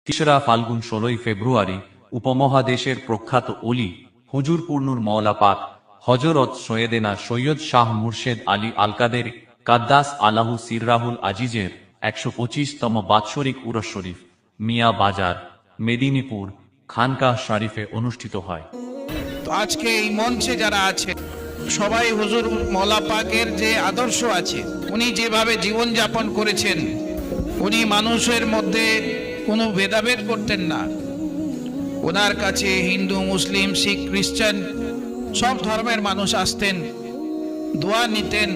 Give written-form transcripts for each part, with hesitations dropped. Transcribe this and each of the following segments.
তেসরা ফাল্গুন 16ই ফেব্রুয়ারি উপমহাদেশের প্রখ্যাত অলি হুজুর পূর্ণুর মওলা পাক হযরত সৈয়দেনা সৈয়দ শাহ মুর্শেদ আলী আল কাদের কাদ্দাস আলাহু সিররাহুল আজিজের 125তম বাৎসরিক উরস শরীফ মিয়া বাজার মেদিনীপুর খানকাহ শরীফে অনুষ্ঠিত হয়। তো আজকে এই মঞ্চে যারা আছে সবাই হুজুর মওলা পাকের যে আদর্শ আছে, উনি যেভাবে জীবন যাপন করেছেন, উনি মানুষের মধ্যে কোনো ভেদাভেদ করতেন না। ওনার কাছে হিন্দু, মুসলিম, শিখ, খ্রিস্টান সব ধর্মের মানুষ আসতেন, দোয়া নিতেন,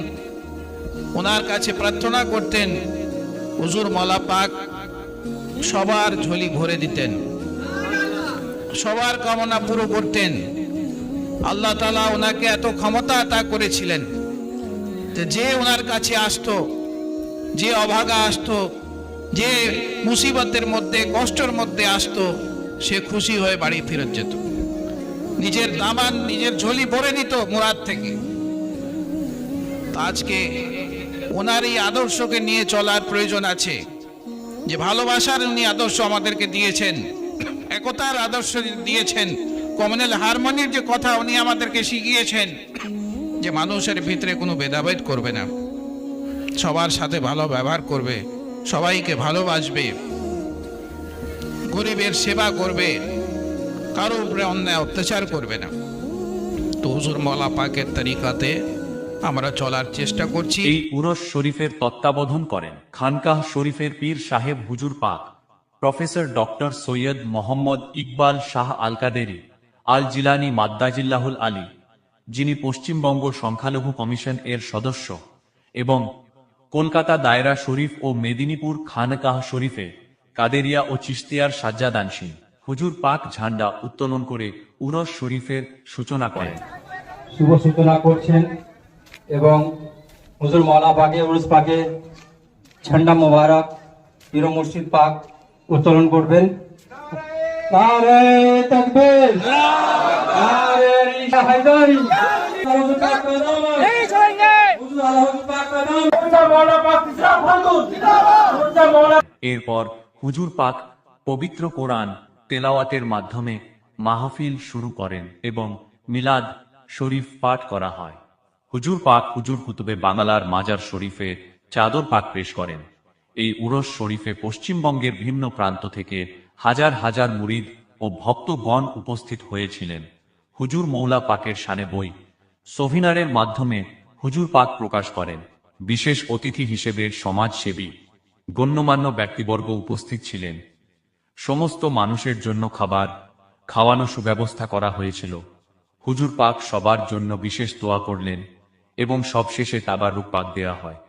ওনার কাছে প্রার্থনা করতেন। হুজুর মওলা পাক সবার ঝুলি ভরে দিতেন, সবার কামনা পুরো করতেন। আল্লাহ তাআলা ওনাকে এত ক্ষমতা আতা করেছিলেন যে ওনার কাছে আসতো, যে অভাগা আসতো, যে মুসিবতের মধ্যে কষ্টের মধ্যে আসতো, সে খুশি হয়ে বাড়ি ফেরত যেত, নিজের দামান নিজের ঝোলি ভরে নিত মুরাদ থেকে। আজকে ওনার এই আদর্শকে নিয়ে চলার প্রয়োজন আছে, যে ভালোবাসার উনি আদর্শ আমাদেরকে দিয়েছেন, একতার আদর্শ দিয়েছেন, কমিউনাল হারমোনির যে কথা উনি আমাদেরকে শিখিয়েছেন, যে মানুষের ভিতরে কোনো ভেদাভেদ করবে না, সবার সাথে ভালো ব্যবহার করবে, সবাইকে ভালোবাসবে, গরিবের সেবা করবে, কারো উপরে অন্যায় অত্যাচার করবে না। তো হুজুর মওলা পাকের তরিকাতে আমরা চলার চেষ্টা করছি। এই উরস শরীফের তত্ত্বাবধান করেন খানকাহ শরীফের পীর সাহেব হুজুর পাক প্রফেসর ডক্টর সৈয়দ মোহাম্মদ ইকবাল শাহ আল কাদেরি আল জিলানী মাদ্দাজিল্লাহুল আলী, যিনি পশ্চিমবঙ্গ সংখ্যালঘু কমিশন এর সদস্য, এবং কলকাতা দায়রা শরীফ ও মেদিনীপুর খানকাহ শরীফে কাদেরিয়া ও চিশতিয়ার সাজ্জাদানশীন। হুজুর পাক ঝান্ডা উত্তোলন করে উরস শরীফের সূচনা করেন। শুভ সূচনা করছেন এবং হুজুর মওলা পাকে উরুস পাকে ঝান্ডা মোবারক পীর মুর্শিদ পাক উত্তোলন করবেন। নারে তাকবীর, নারে রিশা হায়দারি, হুজুর পাক का नाम है হুজুর পাক का नाम মওলা পাক তিসরা ফাল্গুন হুজুর মওলা। এরপর হুজুর পাক পবিত্র কোরআন তেলাওয়াতের মাধ্যমে মাহফিল শুরু করেন এবং মিলাদ শরীফ পাঠ করা হয়। হুজুর পাক হুজুর কুতুবে বাংলার মাজার শরীফে চাদর পাক পেশ করেন। এই উরস শরীফে পশ্চিমবঙ্গের ভিন্ন প্রান্ত থেকে হাজার হাজার মুরিদ ও ভক্তগণ উপস্থিত হয়েছিলেন। হুজুর মওলা পাকের শানে বই সোভিনারের মাধ্যমে হুজুর পাক প্রকাশ করেন। বিশেষ অতিথি হিসেবে সমাজসেবী গণ্যমান্য ব্যক্তিবর্গ উপস্থিত ছিলেন। সমস্ত মানুষের জন্য খাবার খাওয়ানো সুব্যবস্থা করা হয়েছিল। হুজুর পাক সবার জন্য বিশেষ দোয়া করলেন এবং সবশেষে তাবারুক পাক দেয়া হয়।